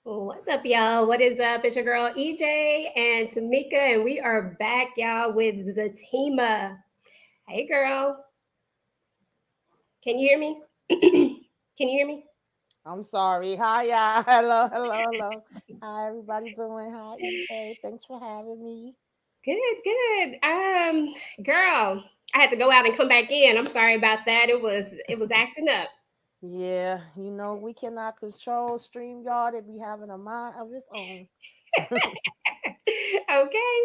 What's up, y'all? What is up? It's your girl EJ and Tamika, and we are back, y'all, with Zatima. Hey, girl. Can you hear me? Can you hear me? I'm sorry. Hi, y'all. Hello, hello, hello. Hi, everybody doing? Hi, EJ. Thanks for having me. Good, good. Girl, I had to go out and come back in. I'm sorry about that. It was acting up. Yeah, we cannot control StreamYard. It be having a mind of its own. Okay.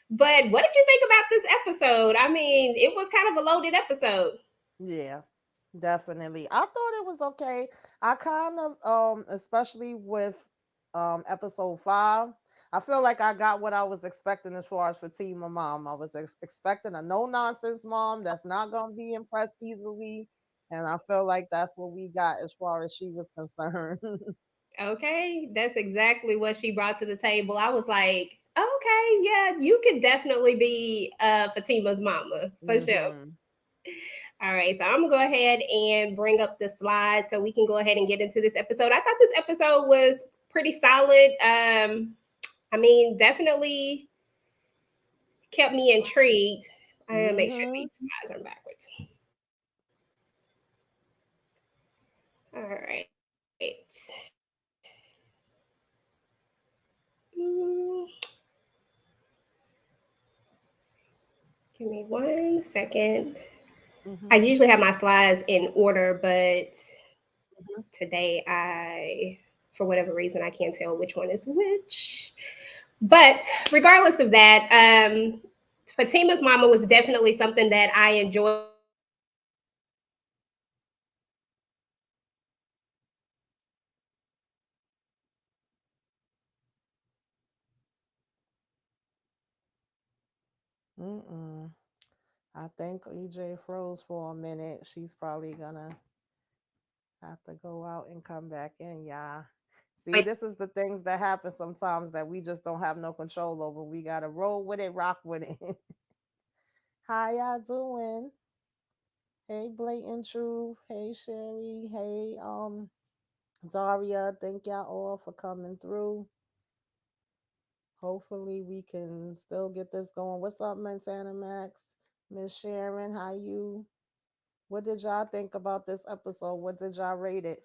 But what did you think about this episode? I mean, it was kind of a loaded episode. Yeah, definitely. I thought it was okay. I kind of especially with episode 5, I feel like I got what I was expecting as far as Fatima mom. I was expecting a no nonsense mom that's not gonna be impressed easily, and I feel like that's what we got as far as she was concerned. Okay, that's exactly what she brought to the table. I was like, okay, yeah, you could definitely be Fatima's mama for sure. hmm All right, so I'm gonna go ahead and bring up the slides so we can go ahead and get into this episode. I thought this episode was pretty solid. I mean, definitely kept me intrigued. I gotta make sure hmm these slides are backwards. All right. Mm, Give me 1 second. I hmm usually have my slides in order, but hmm today for whatever reason, I can't tell which one is which. But regardless of that, Fatima's mama was definitely something that I enjoyed watching. Mm-mm. I think EJ froze for a minute. She's probably gonna have to go out and come back in, yeah. See, this is the things that happen sometimes that we just don't have no control over. We gotta roll with it, rock with it. How y'all doing? Hey, Blatant Truth. Hey, Sherry. Hey, Daria. Thank y'all all for coming through. Hopefully, we can still get this going. What's up, Montana Max? Miss Sharon, how you? What did y'all think about this episode? What did y'all rate it?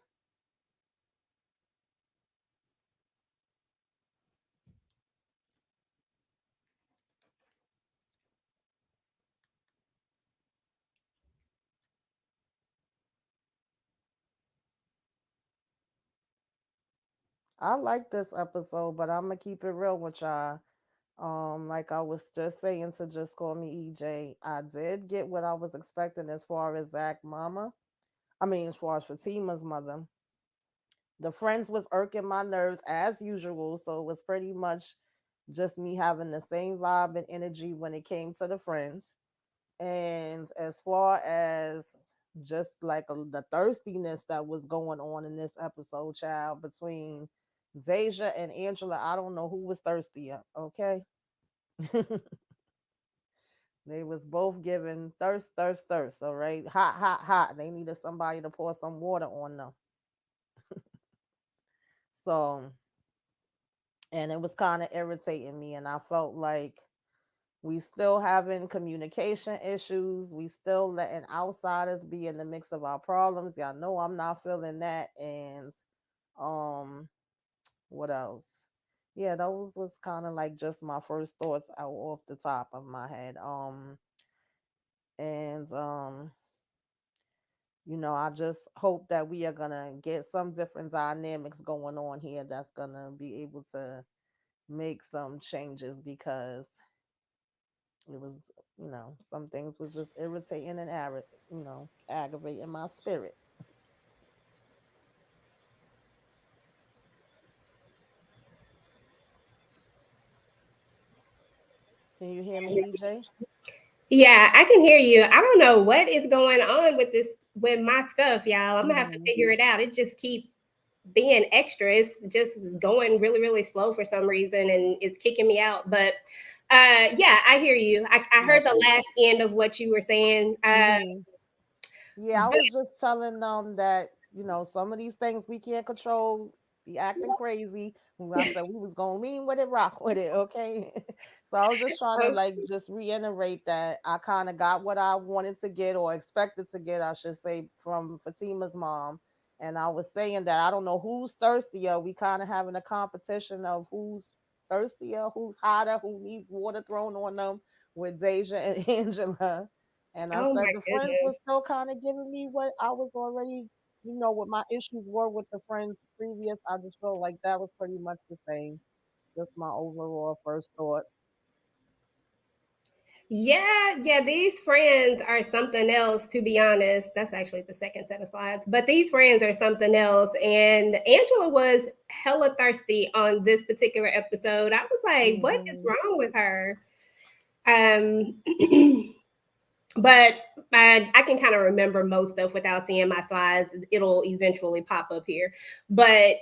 I like this episode, but I'm gonna keep it real with y'all. Like I was just saying to just call me EJ, I did get what I was expecting as far as Zach mama. I mean, as far as Fatima's mother. The friends was irking my nerves as usual, so it was pretty much just me having the same vibe and energy when it came to the friends. And as far as just like the thirstiness that was going on in this episode, child, between Deja and Angela, I don't know who was thirstier, okay? They was both giving thirst, thirst, thirst, all right? Hot, hot, hot. They needed somebody to pour some water on them. So, and it was kind of irritating me, and I felt like we still having communication issues. We still letting outsiders be in the mix of our problems. Y'all know I'm not feeling that. And um, what else? Yeah, those was kind of like just my first thoughts out off the top of my head. And I just hope that we are gonna get some different dynamics going on here that's gonna be able to make some changes because it was, some things was just irritating and aggravating my spirit. Can you hear me, EJ? Yeah, I can hear you. I don't know what is going on with this with my stuff, y'all. I'm gonna have to Mm-hmm. figure it out. It just keep being extra. It's just going really, really slow for some reason, and it's kicking me out. But yeah, I hear you. I heard the Okay. last end of what you were saying. Mm-hmm. Yeah, I was just telling them that some of these things we can't control. be acting crazy. When I said we was gonna lean with it, rock with it, okay? So I was just trying to Oh, like just reiterate that I kind of got what I wanted to get or expected to get, I should say, from Fatima's mom. And I was saying that I don't know who's thirstier. We kind of having a competition of who's thirstier, who's hotter, who needs water thrown on them with Deja and Angela. And I oh said my the friends was goodness. still kind of giving me what I was already, what my issues were with the friends previous. I just felt like that was pretty much the same. Just my overall first thoughts. Yeah, yeah, these friends are something else, to be honest. That's actually the second set of slides. But these friends are something else. And Angela was hella thirsty on this particular episode. I was like, what is Hmm. wrong with her? Um, but I can kind of remember most stuff without seeing my slides. It'll eventually pop up here. But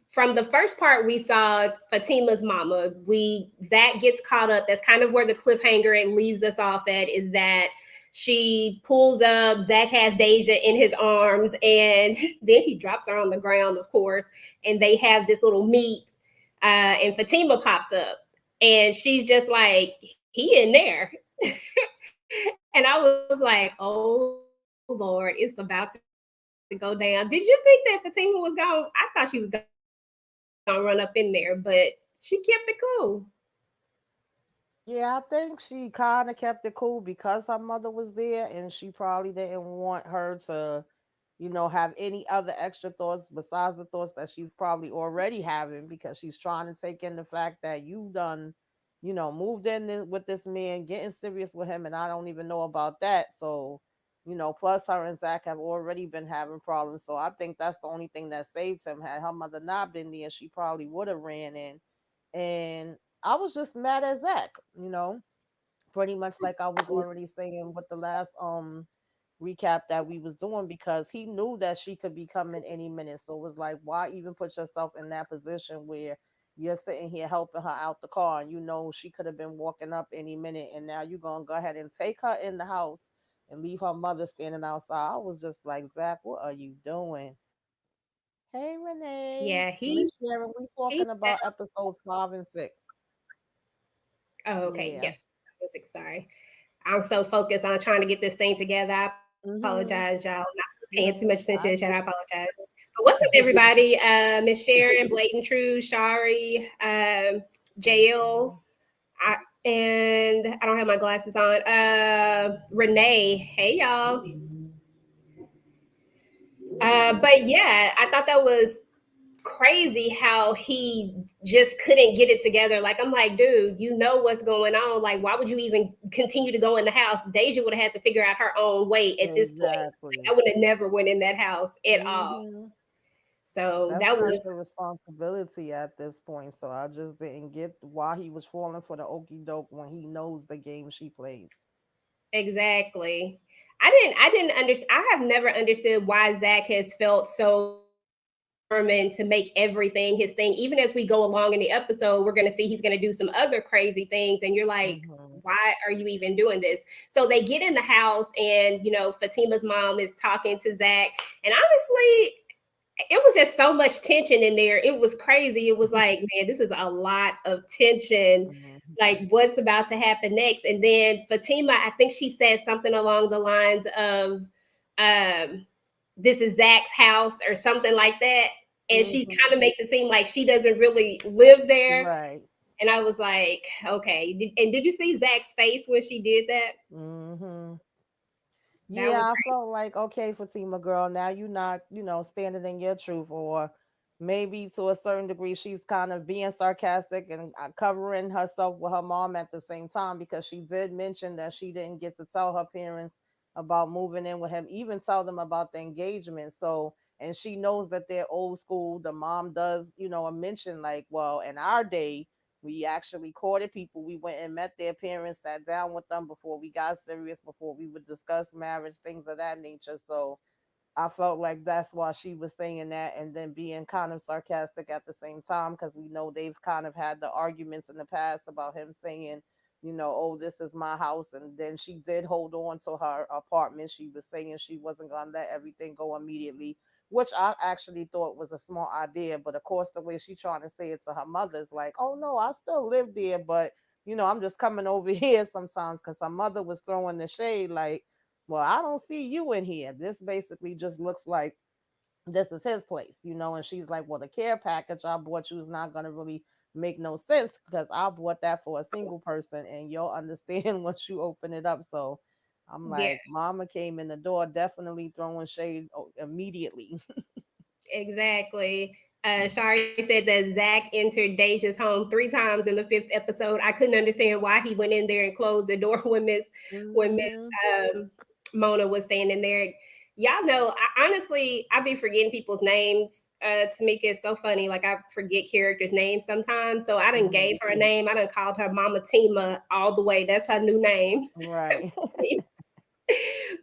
from the first part, we saw Fatima's mama. Zach gets caught up. That's kind of where the cliffhanger it leaves us off at. Is that she pulls up. Zach has Deja in his arms, and then he drops her on the ground, of course. And they have this little meet. And Fatima pops up, and she's just like, "He in there." And I was like, oh Lord, it's about to go down. Did you think that Fatima was gone? I thought she was gonna run up in there, but she kept it cool. Yeah, I think she kind of kept it cool because her mother was there, and she probably didn't want her to, have any other extra thoughts besides the thoughts that she's probably already having because she's trying to take in the fact that you done, moved in with this man, getting serious with him, and I don't even know about that. So, plus her and Zach have already been having problems. So I think that's the only thing that saved him. Had her mother not been there, she probably would have ran in. And I was just mad at Zach, pretty much like I was already saying with the last recap that we was doing because he knew that she could be coming any minute. So it was like, why even put yourself in that position where you're sitting here helping her out the car and she could have been walking up any minute and now you're gonna go ahead and take her in the house and leave her mother standing outside. I was just like, Zach, what are you doing? Hey Renee. Yeah, Miss Sharon, we he talking about episodes 5 and 6. oh, okay, Yeah. yep. I was like, sorry. I'm so focused on trying to get this thing together. I apologize, Mm-hmm. y'all. I'm not paying too much Yeah, attention to the chat. I I get apologize. But what's up, everybody? Miss Sharon, Blatant True, Shari, JL, it. I, and I don't have my glasses on. Renee, hey y'all. But yeah, I thought that was crazy how he just couldn't get it together. Like I'm like, dude, you know what's going on. Like, why would you even continue to go in the house? Deja would have had to figure out her own way at this point. Like, Exactly. I would have never went in that house at all. Hmm. So That's that not was your responsibility at this point. So I just didn't get why he was falling for the okey doke when he knows the game she plays. exactly. I didn't understand. I have never understood why Zach has felt so determined to make everything his thing. Even as we go along in the episode, we're going to see he's going to do some other crazy things. And you're like, Hmm. why are you even doing this? So they get in the house, and, Fatima's mom is talking to Zach. And honestly, it was just so much tension in there. It was crazy. It was like, man, this is a lot of tension. Hmm. Like, what's about to happen next? And then Fatima, I think she said something along the lines of, um, "This is Zach's house" or something like that. And she kind Hmm. of makes it seem like she doesn't really live there. Right. And I was like, okay. And did you see Zach's face when she did that? Hmm. That was Yeah, I felt like, okay, Fatima girl, now you're not, standing in your truth, or maybe to a certain degree, she's kind of being sarcastic and covering herself with her mom at the same time because she did mention that she didn't get to tell her parents about moving in with him, even tell them about the engagement. So, and she knows that they're old school. The mom does, a mention like, well, in our day, we actually courted people. We went and met their parents, sat down with them before we got serious, before we would discuss marriage, things of that nature. So I felt like that's why she was saying that and then being kind of sarcastic at the same time because we know they've kind of had the arguments in the past about him saying, oh, this is my house. And then she did hold on to her apartment. She was saying she wasn't going to let everything go immediately. which I actually thought was a smart idea. But of course, the way she trying to say it to her mother is like, oh no, I still live there, but I'm just coming over here sometimes, because her mother was throwing the shade like, well, I don't see you in here. This basically just looks like this is his place, and she's like, well, the care package I bought you is not going to really make no sense, because I bought that for a single person and you'll understand once you open it up. So I'm Yeah, like, mama came in the door definitely throwing shade immediately. exactly. Shari said that Zach entered Deja's home 3 times in the 5th episode. I couldn't understand why he went in there and closed the door when Miss Hmm. Mona was standing there. Y'all know, honestly, I be forgetting people's names. Tamika, it's so funny. Like I forget characters' names sometimes. So I didn't Hmm. gave her a name. I done called her Mama Tima all the way. That's her new name. Right.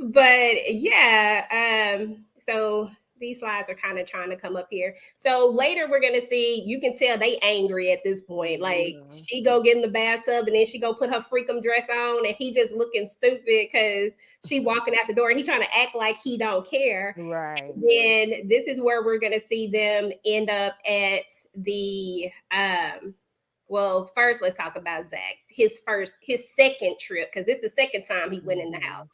But yeah, so these slides are kind of trying to come up here. So later we're gonna see, you can tell they angry at this point. Like Hmm. she go get in the bathtub and then she go put her freakum dress on and he just looking stupid because she walking out the door and he trying to act like he don't care. Right. Then this is where we're gonna see them end up at the well, first let's talk about Zach. His second trip, because this is the second time he went in the Hmm. house.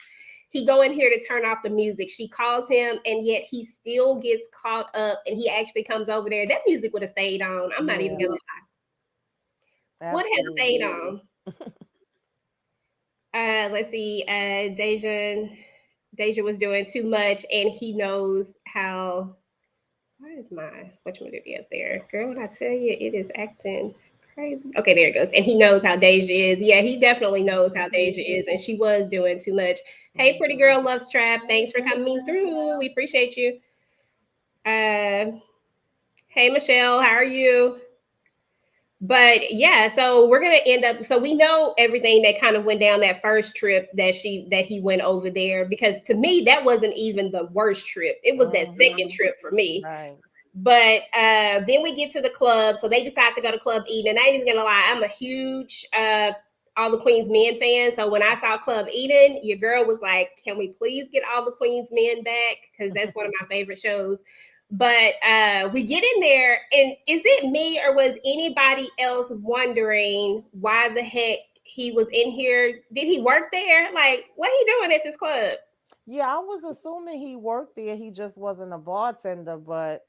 He go in here to turn off the music. She calls him, and yet he still gets caught up, and he actually comes over there. That music would have stayed on. I'm not even Yeah, gonna lie. Would have stayed absolutely. on. Let's see. Deja was doing too much, and he knows how. Why is my whatchamacallit up there, girl? When I tell you, it is acting crazy. Okay, there it goes. And he knows how Deja is. Yeah, he definitely knows how Hmm. Deja is, and she was doing too much. Hey, pretty Hmm. girl, loves trap. Thanks for coming through. We appreciate you. Uh, hey, Michelle, how are you? But yeah, so we're gonna end up. So we know everything that kind of went down that first trip that he went over there, because to me that wasn't even the worst trip. It was that second Hmm. trip for me. Right. But then we get to the club, so they decide to go to Club Eden. And I ain't even gonna lie, I'm a huge All the Queen's Men fan. So when I saw Club Eden, your girl was like, "Can we please get All the Queen's Men back?" Because that's one of my favorite shows. But we get in there, and is it me or was anybody else wondering why the heck he was in here? Did he work there? Like, what he doing at this club? Yeah, I was assuming he worked there. He just wasn't a bartender, but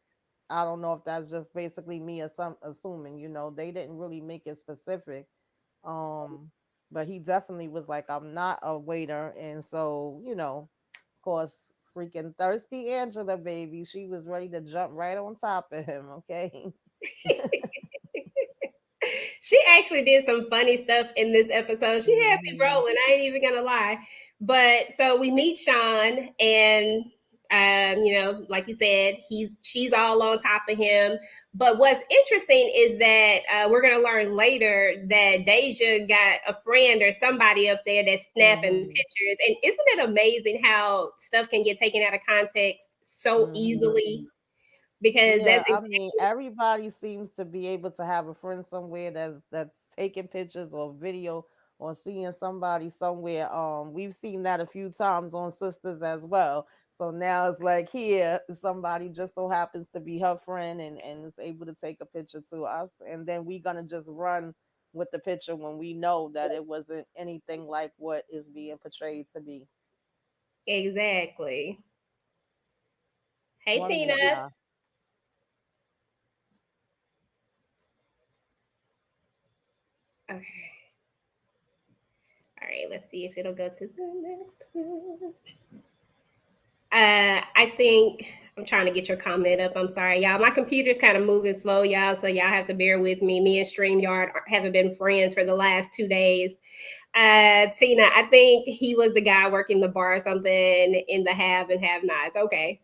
I don't know if that's just basically me assuming. They didn't really make it specific. Um, but he definitely was like, I'm not a waiter, and so of course, freaking thirsty Angela, baby, she was ready to jump right on top of him. Okay. She actually did some funny stuff in this episode. She had me Hmm. rolling. I ain't even gonna lie. But so we meet Sean, and like you said, she's all on top of him. But what's interesting is that we're gonna learn later that Deja got a friend or somebody up there that's snapping Hmm. pictures. And isn't it amazing how stuff can get taken out of context so Hmm. easily? Because Yeah, that's I mean, everybody seems to be able to have a friend somewhere that's taking pictures or video or seeing somebody somewhere. We've seen that a few times on Sisters as well. So now it's like here, somebody just so happens to be her friend and is able to take a picture to us, and then we're gonna just run with the picture when we know that it wasn't anything like what is being portrayed to be. exactly. Hey, One Tina. minute, y'all. Okay. All right. Let's see if it'll go to the next one. I think I'm trying to get your comment up. I'm sorry, y'all. My computer's kind of moving slow, y'all. So y'all have to bear with me. Me and StreamYard haven't been friends for the last 2 days. Tina, I think he was the guy working the bar or something in the have and have nots. Okay.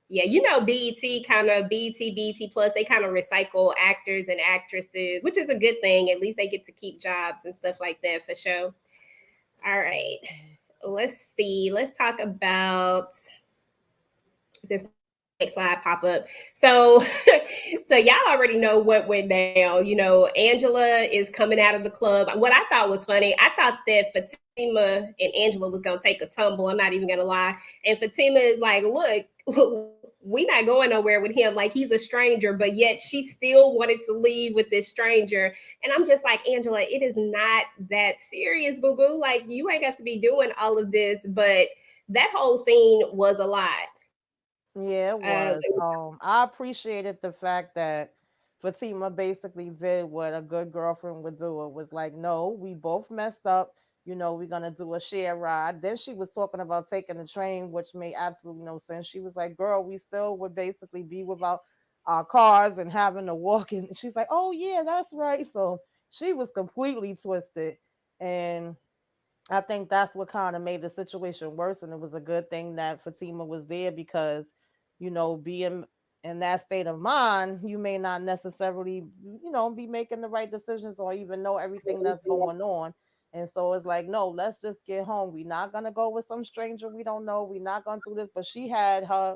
Yeah, BET kind of BET Plus, they kind of recycle actors and actresses, which is a good thing. At least they get to keep jobs and stuff like that for sure. All right, let's see. Let's talk about this next slide pop up. So, so y'all already know what went down. Angela is coming out of the club. What I thought was funny, I thought that Fatima and Angela was gonna take a tumble. I'm not even gonna lie. And Fatima is like, look, we not going nowhere with him. Like he's a stranger, but yet she still wanted to leave with this stranger. And I'm just like, Angela, it is not that serious, boo boo. Like you ain't got to be doing all of this. But that whole scene was a lot. Yeah, it was. I appreciated the fact that Fatima basically did what a good girlfriend would do. It was like, no, we both messed up. We're gonna do a share ride. Then she was talking about taking the train, which made absolutely no sense. She was like, girl, we still would basically be without our cars and having to walk. And she's like, oh yeah, that's right. So she was completely twisted. And I think that's what kind of made the situation worse. And it was a good thing that Fatima was there because, being in that state of mind, you may not necessarily, be making the right decisions or even know everything that's going on. And so it's like, no, let's just get home. We're not going to go with some stranger we don't know. We're not going to do this. But she had her,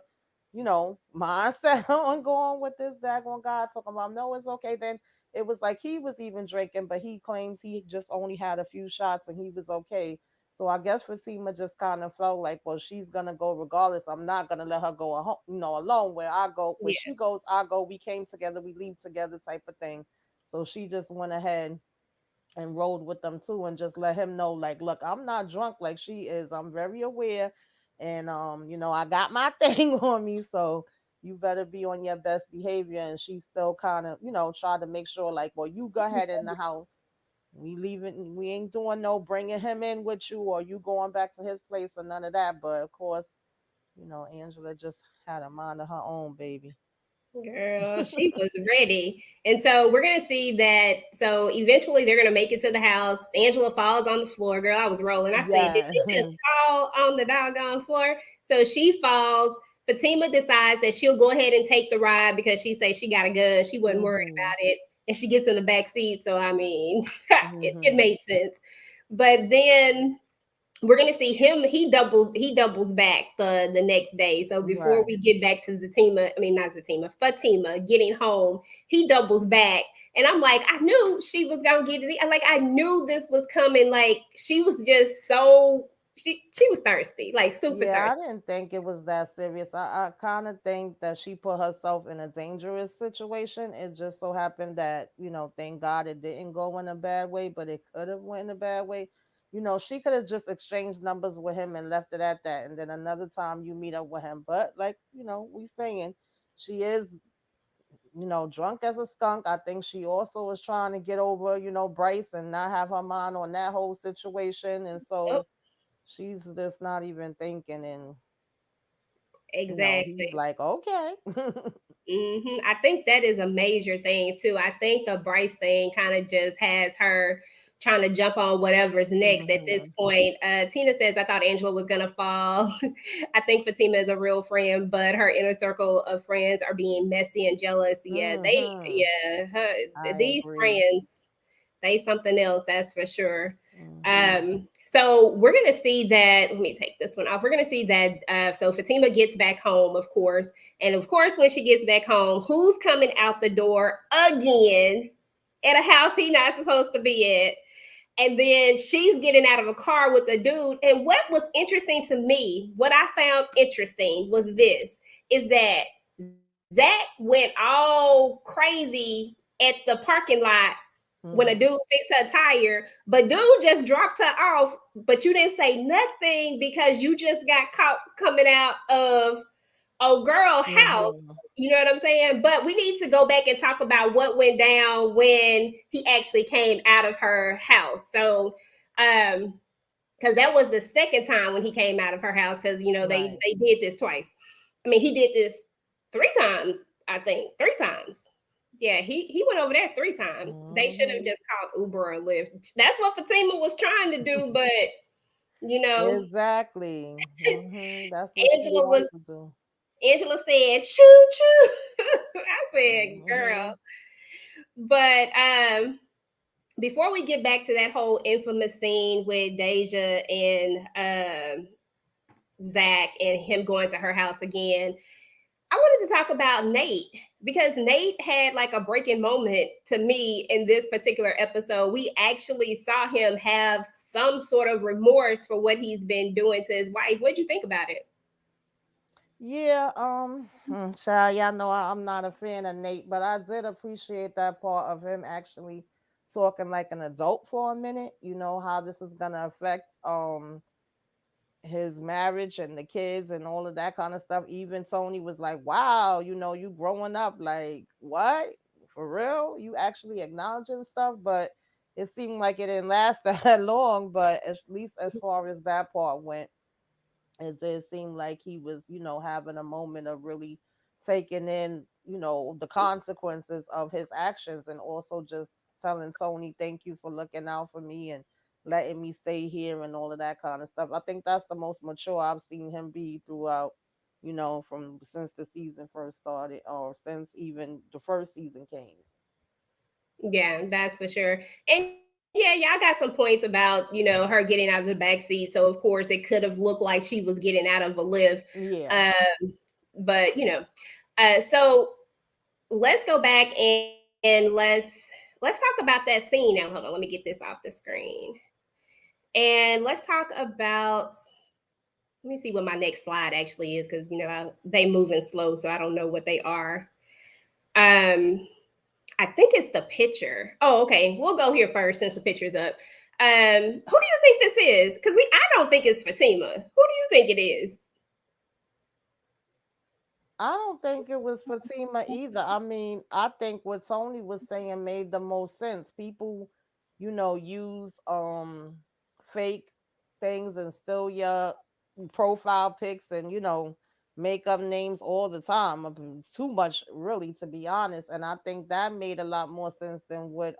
mindset on going with this daggone guy talking about, no, it's okay. Then it was like he was even drinking, but he claims he just only had a few shots and he was okay. So I guess Fatima just kind of felt like, well, she's gonna go regardless. I'm not gonna let her go, alone. Where I go, where Yeah. she goes, I go. We came together, we leave together, type of thing. So she just went ahead and rode with them too and just let him know, like, look, I'm not drunk like she is. I'm very aware, and I got my thing on me, so you better be on your best behavior. And she still kind of, tried to make sure, like, well, you go ahead in the house. We leaving, we ain't doing no bringing him in with you or you going back to his place or none of that. But of course, Angela just had a mind of her own, baby. Girl, she was ready. And so we're gonna see that. So eventually they're gonna make it to the house. Angela falls on the floor. Girl, I was rolling. I said, did Yeah. she just fall on the doggone floor? So she falls. Fatima decides that she'll go ahead and take the ride because she says she got a gun. She wasn't worried Mhm. about it. And she gets in the back seat. So I mean, it Mhm. made sense. But then we're gonna see him. He doubles back the next day. So before Right. we get back to Zatima, I mean not Zatima, Fatima getting home, he doubles back, and I'm like, I knew she was gonna get it. Like I knew this was coming. Like she was just so she was thirsty, like super Yeah, I thirsty. didn't think it was that serious. I kind of think that she put herself in a dangerous situation. It just so happened that, thank God it didn't go in a bad way, but it could have went in a bad way. She could have just exchanged numbers with him and left it at that. And then another time you meet up with him. But like, we saying she is, drunk as a skunk. I think she also is trying to get over, Bryce and not have her mind on that whole situation. And Yep, so she's just not even thinking. And he's exactly. like, okay. I think that is a major thing too. I think the Bryce thing kind of just has her trying to jump on whatever's next at this Hmm. point. Tina says, I thought Angela was going to fall. I think Fatima is a real friend, but her inner circle of friends are being messy and jealous. Hmm. I These agree. friends, they something else, that's for sure. Hmm. So we're gonna see that. Let me take this one off. We're gonna see that. So Fatima gets back home, of course, and of course, when she gets back home, who's coming out the door again at a house he not supposed to be at? And then she's getting out of a car with a dude. And what was interesting to me, what I found interesting was this: is that Zach went all crazy at the parking lot when a dude Hmm. fixed her tire, but dude just dropped her off, but you didn't say nothing because you just got caught coming out of old girl house. Hmm. You know what I'm saying? But we need to go back and talk about what went down when he actually came out of her house. So, because that was the second time when he came out of her house, because Right. they did this twice. I mean, he did this 3 times, I think. 3 times. Yeah, he went over there 3 times. They should have Hmm. just called Uber or Lyft. That's what Fatima was trying to do, but you know, Exactly. That's what she Angela was wanted to do. Angela said, choo choo. I said, girl. Hmm. But before we get back to that whole infamous scene with Deja and Zach and him going to her house again, I wanted to talk about Nate because Nate had like a breaking moment to me in this particular episode. We actually saw him have some sort of remorse for what he's been doing to his wife. What'd you think about it? Yeah, child, y'all know I'm not a fan of Nate, but I did appreciate that part of him actually talking like an adult for a minute. You know how this is gonna affect his marriage and the kids and all of that kind of stuff. Even Tony was like, "Wow, you growing up, like what? For real? You actually acknowledging stuff?" But it seemed like it didn't last that long. But at least as far as that part went, it did seem like he was, having a moment of really taking in, the consequences of his actions, and also just telling Tony, thank you for looking out for me and letting me stay here and all of that kind of stuff. I think that's the most mature I've seen him be throughout, from since the season first started, or since even the first season came. Yeah, that's for sure. And yeah, y'all got some points about, her getting out of the back seat. So of course it could have looked like she was getting out of a lift. Yeah. But so let's go back and let's talk about that scene now. Hold on, let me get this off the screen. And let's talk about, let me see what my next slide actually is, because they moving slow, so I don't know what they are. Um I think it's the picture. Oh, okay. We'll go here first since the picture's up. Who do you think this is? Because I don't think it's Fatima. Who do you think it is? I don't think it was Fatima either. I mean, I think what Tony was saying made the most sense. People, use fake things and steal your profile pics and, make up names all the time. Too much really, to be honest. And I think that made a lot more sense than what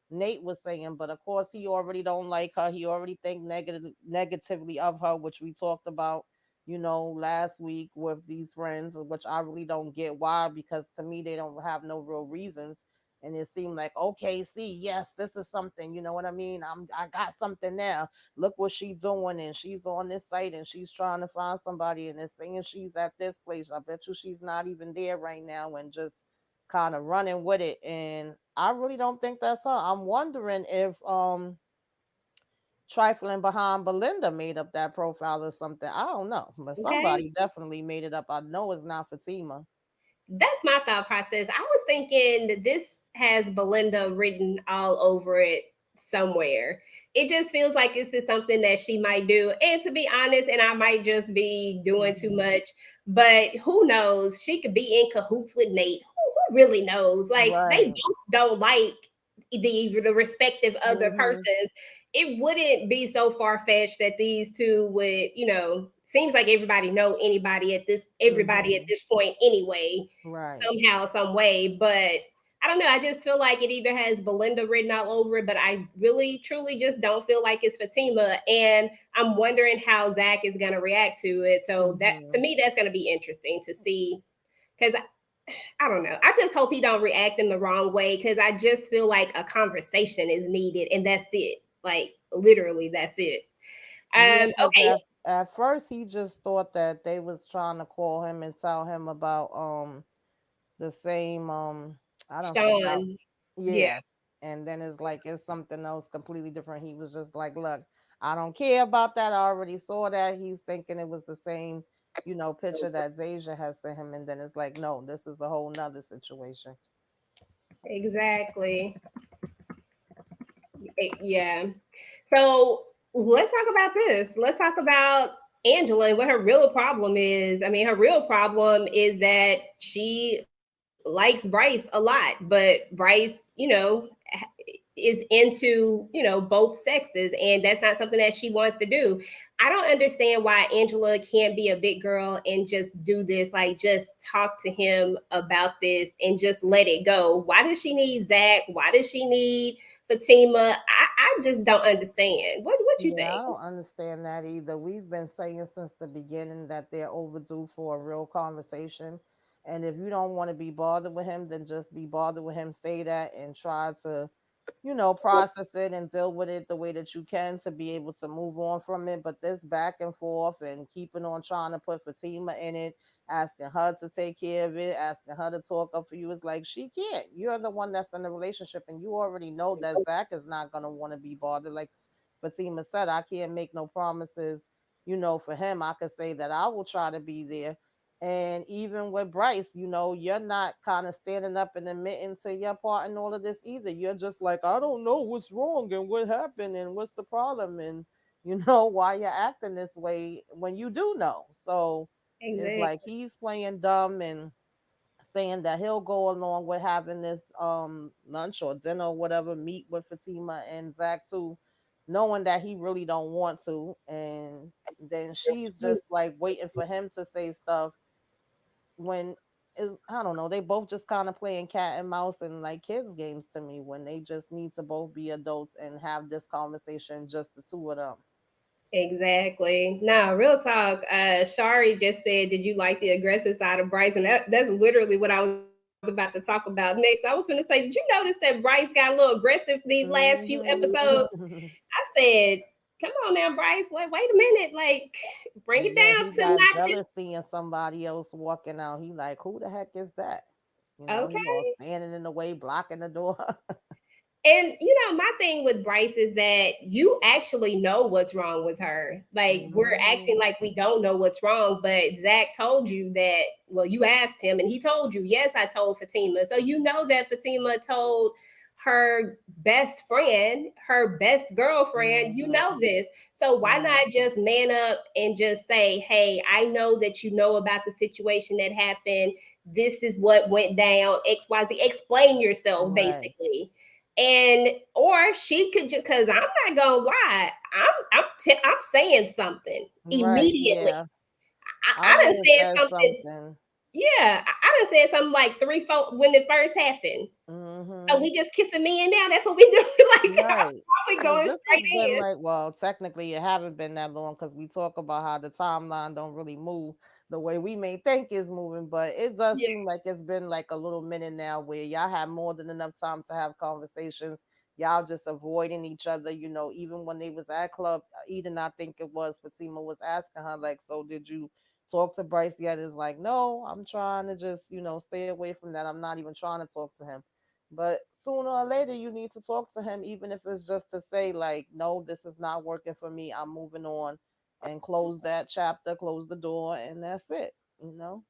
Nate was saying. But of course, he already don't like her. He already think negatively of her, which we talked about, last week with these friends, which I really don't get why, because to me they don't have no real reasons. And it seemed like, okay, see, yes, this is something, you know what I mean? I got something now. Look what she's doing, and she's on this site and she's trying to find somebody, and it's saying she's at this place. I bet you she's not even there right now, and just kind of running with it. And I really don't think that's her. I'm wondering if trifling behind Belinda made up that profile or something. I don't know, but Okay. somebody definitely made it up. I know it's not Fatima. That's my thought process. I was thinking that this has Belinda written all over it somewhere. It just feels like this is something that she might do. And to be honest, and I might just be doing too Hmm. much, but who knows? She could be in cahoots with Nate. Who really knows? Like they Right. both don't like the respective other Hmm. persons. It wouldn't be so far fetched that these two would, seems like everybody at Hmm. this point anyway, Right. somehow, some way. But I don't know. I just feel like it either has Belinda written all over it, but I really, truly just don't feel like it's Fatima. And I'm wondering how Zach is going to react to it. So that, to Hmm. me, that's going to be interesting to see. Because I don't know. I just hope he don't react in the wrong way, because I just feel like a conversation is needed, and that's it. Like literally, that's it. Yeah, because Okay, at first he just thought that they was trying to call him and tell him about the same I don't forgot. Sean. Yeah, Yeah. And then it's like it's something else completely different. He was just like, look, I don't care about that. I already saw that. He's thinking it was the same, picture that Zasia has sent him. And then it's like, no, this is a whole nother situation. exactly. Yeah. So let's talk about this. Let's talk about Angela and what her real problem is. I mean, her real problem is that she likes Bryce a lot, but Bryce, is into, both sexes, and that's not something that she wants to do. I don't understand why Angela can't be a big girl and just do this, like just talk to him about this and just let it go. Why does she need Zach? Why does she need Fatima? I just don't understand. What you Yeah, think? I don't understand that either. We've been saying since the beginning that they're overdue for a real conversation. And if you don't want to be bothered with him, then just be bothered with him. Say that and try to, process it and deal with it the way that you can to be able to move on from it. But this back and forth and keeping on trying to put Fatima in it, asking her to take care of it, asking her to talk up for you, is like she can't. You're the one that's in the relationship, and you already know that Zach is not gonna want to be bothered. Like Fatima said, I can't make no promises, for him, I could say that I will try to be there. And even with Bryce, you're not kind of standing up and admitting to your part in all of this either. You're just like, I don't know what's wrong and what happened and what's the problem and why you're acting this way when you do know. So it's like Exactly. he's playing dumb and saying that he'll go along with having this lunch or dinner or whatever, meet with Fatima and Zach too, knowing that he really don't want to. And then she's just like waiting for him to say stuff when is I don't know, they both just kind of playing cat and mouse and like kids games to me when they just need to both be adults and have this conversation, just the two of them. Exactly. Now, real talk. Shari just said, "Did you like the aggressive side of Bryce?" And that's literally what I was about to talk about next. I was going to say, "Did you notice that Bryce got a little aggressive these last few episodes?" Hmm. I said, "Come on now, Bryce. Wait a minute. Like, bring it And then down he two got notches." jealous seeing somebody else walking out. He like, who the heck is that? He all Okay. standing in the way, blocking the door. And my thing with Bryce is that you actually know what's wrong with her. Like we're Hmm. acting like we don't know what's wrong, but Zach told you that. Well, you asked him, and he told you. Yes, I told Fatima. So you know that Fatima told her best friend, her best girlfriend. You Hmm. know this. So why Right, not just man up and just say, "Hey, I know that you know about the situation that happened. This is what went down. X, Y, Z. Explain yourself, right, basically." And or she could just, because I'm not gonna lie, I'm saying something right. immediately. Yeah, I I would done have said said something. something. Yeah, I done said something like 3 4 when it first happened. So Hmm. we just kissing me and now that's what we do. Like Right. we Because going this has straight been in. like, well, technically it haven't been that long because we talk about how the timeline don't really move the way we may think is moving, but it does Yeah, seem like it's been like a little minute now where y'all have more than enough time to have conversations. Y'all just avoiding each other, even when they was at Club Eden, I think it was, Fatima was asking her, like, so did you talk to Bryce yet? Is like, no, I'm trying to just, stay away from that. I'm not even trying to talk to him. But sooner or later, you need to talk to him, even if it's just to say, like, no, this is not working for me. I'm moving on and close that chapter, close the door, and that's it. You know,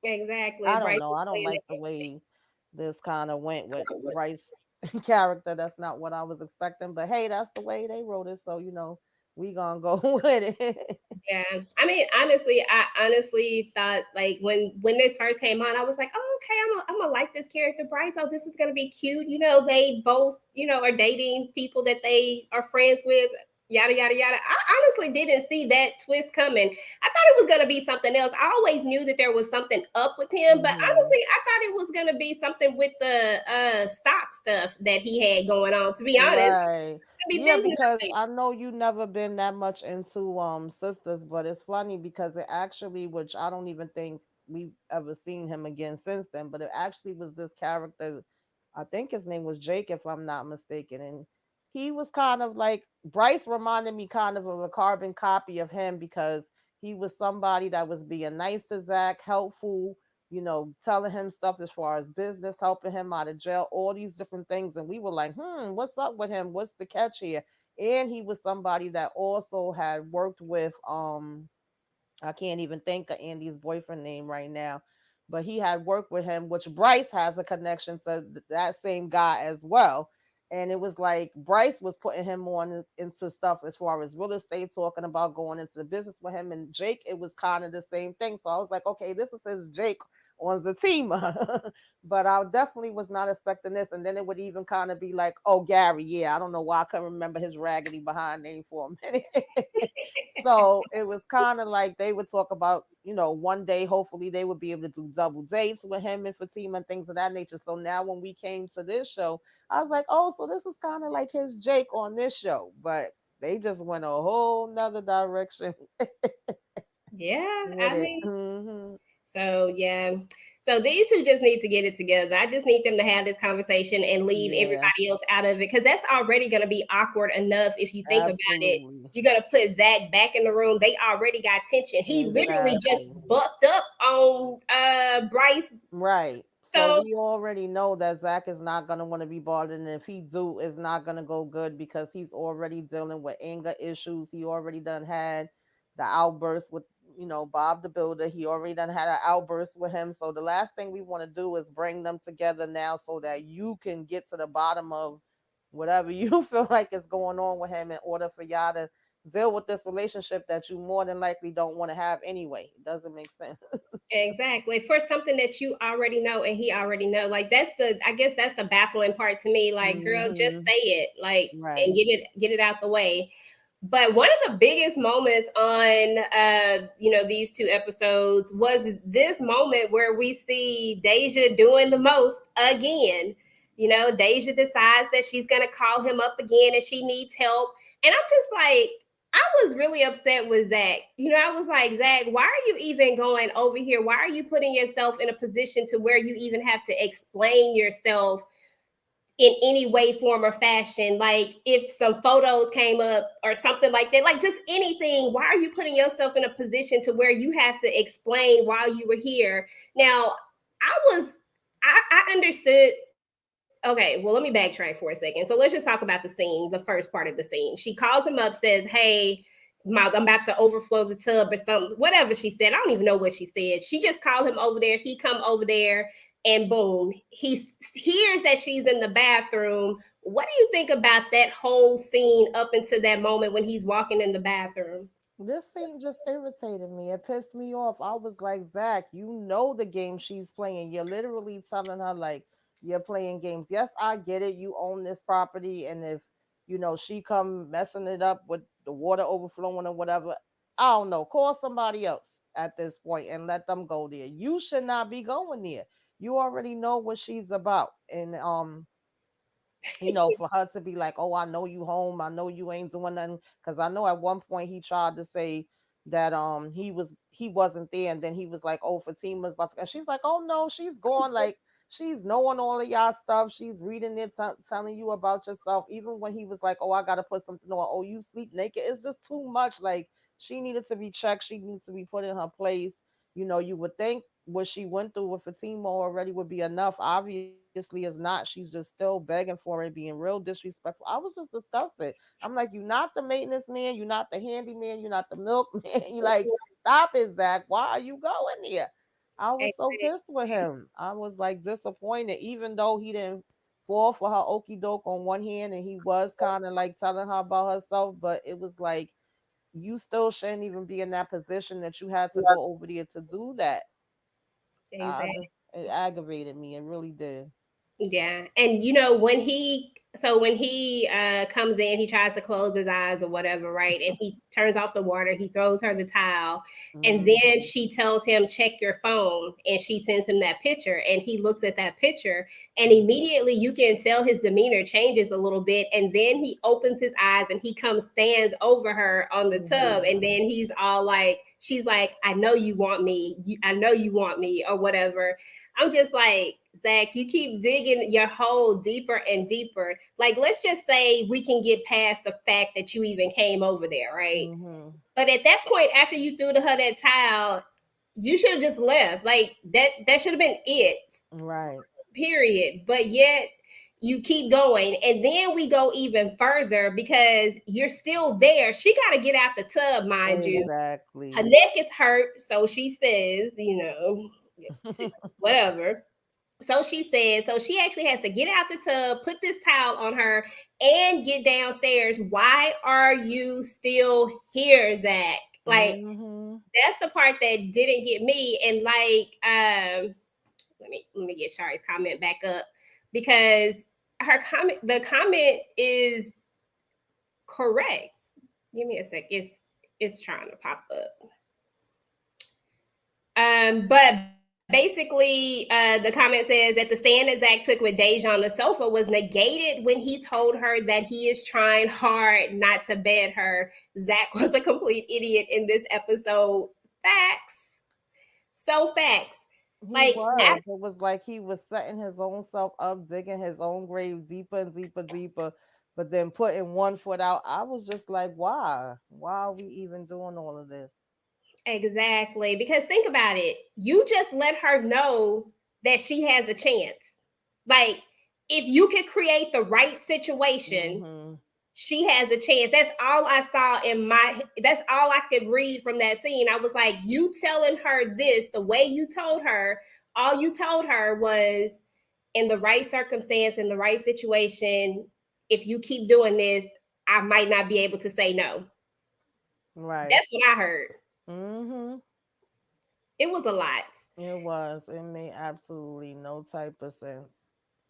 exactly. I don't Bryce know. is I don't playing like the way this kind of went with Bryce character. That's not what I was expecting. But hey, that's the way they wrote it. So, we gonna go with it. Yeah, I mean, honestly, I honestly thought like when this first came on, I was like, oh, okay, I'm gonna like this character, Bryce. Oh, this is gonna be cute. They both are dating people that they are friends with. Yada yada yada. I honestly didn't see that twist coming. I thought it was gonna be something else. I always knew that there was something up with him, but Hmm. honestly, I thought it was gonna be something with the stock stuff that he had going on. To be honest, it's Right. gonna be Yeah, business because related. I know you never been that much into sisters, but it's funny because it actually, which I don't even think we've ever seen him again since then, but it actually was this character, I think his name was Jake, if I'm not mistaken. And he was kind of like Bryce reminded me kind of a carbon copy of him because he was somebody that was being nice to Zach, helpful, telling him stuff as far as business, helping him out of jail, all these different things. And we were like, what's up with him? What's the catch here? And he was somebody that also had worked with I can't even think of Andy's boyfriend name right now, but he had worked with him, which Bryce has a connection to that same guy as well. And it was like Bryce was putting him on into stuff as far as real estate, talking about going into the business with him. And Jake, it was kind of the same thing. So I was like, okay, this is his Jake on Zatima. But I definitely was not expecting this. And then it would even kind of be like, oh, Gary, yeah, I don't know why I couldn't remember his raggedy behind name for a minute. So it was kind of like they would talk about, one day, hopefully, they would be able to do double dates with him and Fatima and things of that nature. So now when we came to this show, I was like, oh, so this was kind of like his Jake on this show. But they just went a whole nother direction Yeah, with I it. mean, Hmm. so yeah. So these two just need to get it together. I just need them to have this conversation and leave Yeah, everybody else out of it because that's already going to be awkward enough if you think about it. absolutely. You're going to put Zach back in the room. They already got tension. He literally just Exactly. bucked up on Bryce. Right. So So we already know that Zach is not gonna want to be bothered, and if he do, it's not gonna go good because he's already dealing with anger issues. He already done had the outburst with, Bob the Builder. He already done had an outburst with him. So the last thing we want to do is bring them together now so that you can get to the bottom of whatever you feel like is going on with him in order for y'all to deal with this relationship that you more than likely don't want to have anyway. It doesn't make sense. Exactly. For something that you already know and he already know. Like that's the I guess that's the baffling part to me. Like, girl, just Hmm. say it. Like and Right. get it out the way. But one of the biggest moments on these two episodes was this moment where we see Deja doing the most again. Deja decides that she's gonna call him up again and she needs help. And I'm just like, I was really upset with Zach. I was like, Zach, why are you even going over here? Why are you putting yourself in a position to where you even have to explain yourself in any way, form, or fashion? Like if some photos came up or something like that, like just anything, why are you putting yourself in a position to where you have to explain while you were here? Now, I understood. Okay, well, let me backtrack for a second. So let's just talk about the scene, the first part of the scene. She calls him up, says, "Hey, I'm about to overflow the tub or something," whatever she said. I don't even know what she said. She just called him over there. He come over there, and boom, he hears that she's in the bathroom. What do you think about that whole scene up until that moment when he's walking in the bathroom? This scene just irritated me. It pissed me off. I was like, Zach, you know the game she's playing. You're literally telling her like you're playing games. Yes, I get it. You own this property, and if she come messing it up with the water overflowing or whatever, I don't know. Call somebody else at this point and let them go there. You should not be going there. You already know what she's about, and for her to be like, "Oh, I know you home. I know you ain't doing nothing." Because I know at one point he tried to say that he wasn't there, and then he was like, "Oh, Fatima's about to," and she's like, "Oh no, she's gone." Like she's knowing all of y'all stuff. She's reading it, telling you about yourself. Even when he was like, "Oh, I gotta put something on." Oh, you sleep naked. It's just too much. Like she needed to be checked. She needs to be put in her place. You would think what she went through with Fatima already would be enough. Obviously, it's not. She's just still begging for it, being real disrespectful. I was just disgusted. I'm like, you're not the maintenance man, you're not the handyman, you're not the milkman. You like, stop it, Zach. Why are you going there? I was so pissed with him. I was like disappointed, even though he didn't fall for her okey doke on one hand and he was kind of like telling her about herself, but it was like you still shouldn't even be in that position that you had to go over there to do that. I Exactly. just it aggravated me. It really did. Yeah. And when he comes in, he tries to close his eyes or whatever, right? And he turns off the water, he throws her the towel, and Hmm. then she tells him, "Check your phone," and she sends him that picture, and he looks at that picture, and immediately you can tell his demeanor changes a little bit, and then he opens his eyes and he comes stands over her on the tub, and Hmm. then he's all like, she's like, "I know you want me. I know you want me," or whatever. I'm just like, Zach, you keep digging your hole deeper and deeper. Like, let's just say we can get past the fact that you even came over there, right? Hmm. But at that point, after you threw to her that towel, you should have just left. Like that should have been it. Right. Period. But yet you keep going. And then we go even further because you're still there. She got to get out the tub, mind you. Her Exactly. neck is hurt. So she says, whatever. So she said, so she actually has to get out the tub, put this towel on her, and get downstairs. Why are you still here, Zach? Like, Hmm. that's the part that didn't get me. And let me get Shari's comment back up because the comment is correct. Give me a sec. It's trying to pop up. But basically, the comment says that the stand that Zach took with Deja on the sofa was negated when he told her that he is trying hard not to bed her. Zach was a complete idiot in this episode. Facts. So facts. He Like, was. It was like he was setting his own self up, digging his own grave deeper and deeper, deeper, but then putting one foot out. I was just like, why? Why are we even doing all of this? exactly. Because think about it. You just let her know that she has a chance. Like, if you could create the right situation, Hmm. she has a chance. That's all I saw in my, that's all I could read from that scene. I was like, you telling her this the way you told her, all you told her was, in the right circumstance, in the right situation, if you keep doing this, I might not be able to say no. Right. That's what I heard. Mm-hmm. It was a lot. It was. It made absolutely no type of sense.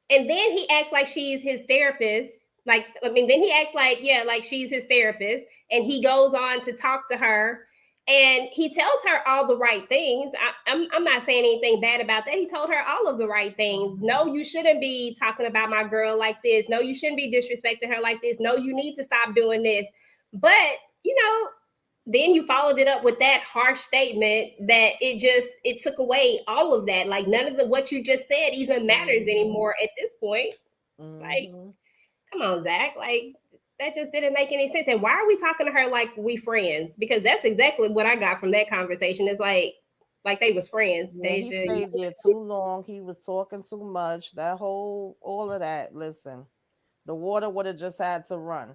And then he acts like she's his therapist. Like, I mean, then he acts like, yeah, like she's his therapist. And he goes on to talk to her and he tells her all the right things. I'm not saying anything bad about that. He told her all of the right things. No, you shouldn't be talking about my girl like this. No, you shouldn't be disrespecting her like this. No, you need to stop doing this. But, you know, then you followed it up with that harsh statement that it took away all of that. Like none of the what you just said even matters Mm-hmm. anymore at this point. Like, Mm-hmm. come on, Zach. Like that just didn't make any sense. And why are we talking to her like we friends? Because that's exactly what I got from that conversation. It's like they was friends. Yeah, he Deja, you stayed there too long. He was talking too much. That whole, all of that. Listen, the water would have just had to run.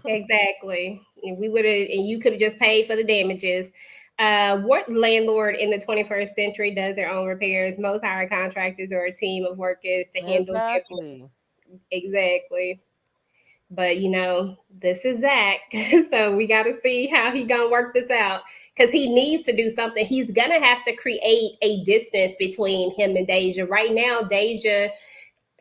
exactly. And we would have, and you could have just paid for the damages. What landlord in the 21st century does their own repairs? Most hire contractors or a team of workers to handle their, Exactly. exactly. But you know, this is Zach, so we got to see how he gonna work this out because he needs to do something. He's gonna have to create a distance between him and Deja. Right now, Deja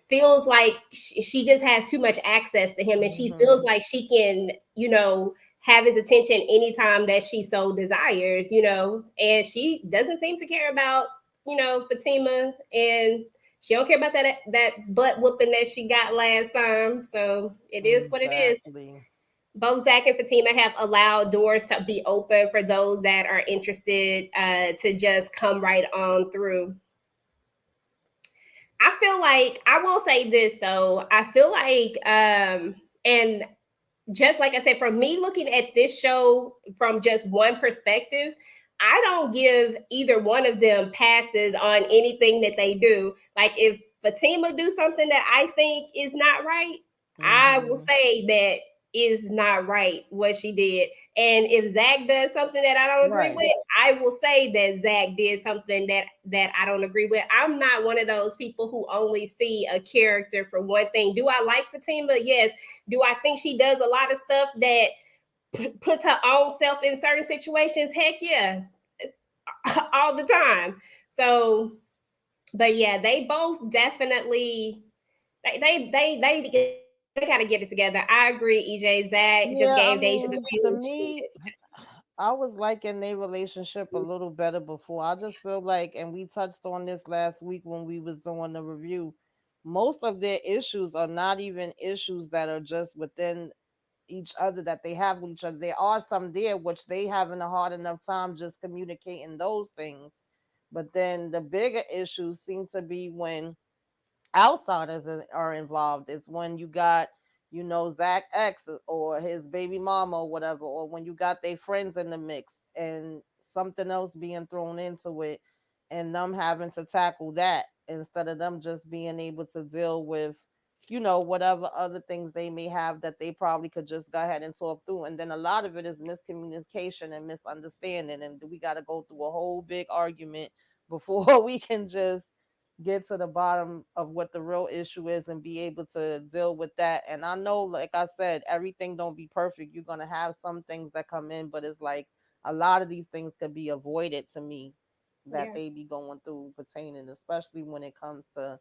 feels like she just has too much access to him and she feels Mm-hmm. like she can, you know, have his attention anytime that she so desires, you know, and she doesn't seem to care about, you know, Fatima, and she don't care about that butt whooping that she got last time. So it is what it is. Exactly. Both Zach and Fatima have allowed doors to be open for those that are interested to just come right on through. I feel like I will say this though. I feel like and just like I said, from me looking at this show from just one perspective, I don't give either one of them passes on anything that they do. Like if Fatima do something that I think is not right, I will Mm-hmm. say that is not right what she did. And if Zach does something that I don't agree Right. with, I will say that Zach did something that I don't agree with. I'm not one of those people who only see a character for one thing. Do I like Fatima? Yes. Do I think she does a lot of stuff that puts her own self in certain situations? Heck yeah, all the time. So, but yeah, they both definitely they got to get it together. I agree. EJ Zach just Yeah, I gave Deja the mean, to fuel she me, needed. I was liking their relationship a little better before. I just feel like, and we touched on this last week when we was doing the review, most of their issues are not even issues that are just within each other that they have with each other. There are some there which they having a hard enough time just communicating those things. But then the bigger issues seem to be when outsiders are involved. It's when you got, Zach X or his baby mama or whatever, or when you got their friends in the mix and something else being thrown into it and them having to tackle that instead of them just being able to deal with, whatever other things they may have that they probably could just go ahead and talk through. And then a lot of it is miscommunication and misunderstanding. And we got to go through a whole big argument before we can just get to the bottom of what the real issue is and be able to deal with that. And I know, like I said, everything don't be perfect. You're gonna have some things that come in, but it's like a lot of these things could be avoided to me that Yeah, they be going through pertaining, especially when it comes to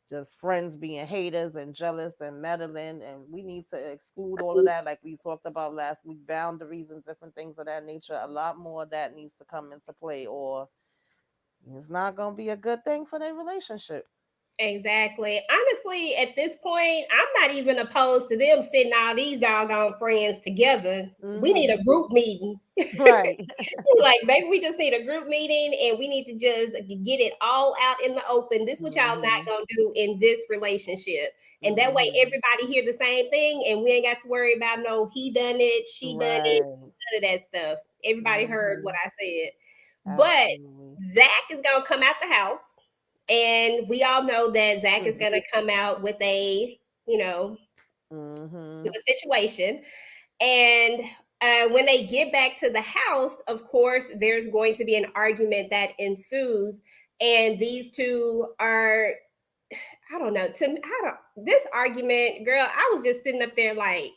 just friends being haters and jealous and meddling. And we need to exclude all of that, like we talked about last week, boundaries and different things of that nature. A lot more of that needs to come into play, or it's not gonna be a good thing for their relationship. exactly. Honestly, at this point, I'm not even opposed to them sitting all these doggone friends together. We need a Hmm. group meeting. Right. Like, maybe we just need a group meeting and we need to just get it all out in the open. This what y'all not Mhm. gonna do in this relationship. And that way Mhm. everybody hear the same thing and we ain't got to worry about no he done it, she done it, Right. none of that stuff. Everybody heard what Mhm. I said. But Absolutely. Zach is gonna come out the house. And we all know that Zach is gonna come out with a, you know, Mhm. the situation. And when they get back to the house, of course, there's going to be an argument that ensues. And these two are, I don't know, this argument, girl, I was just sitting up there like,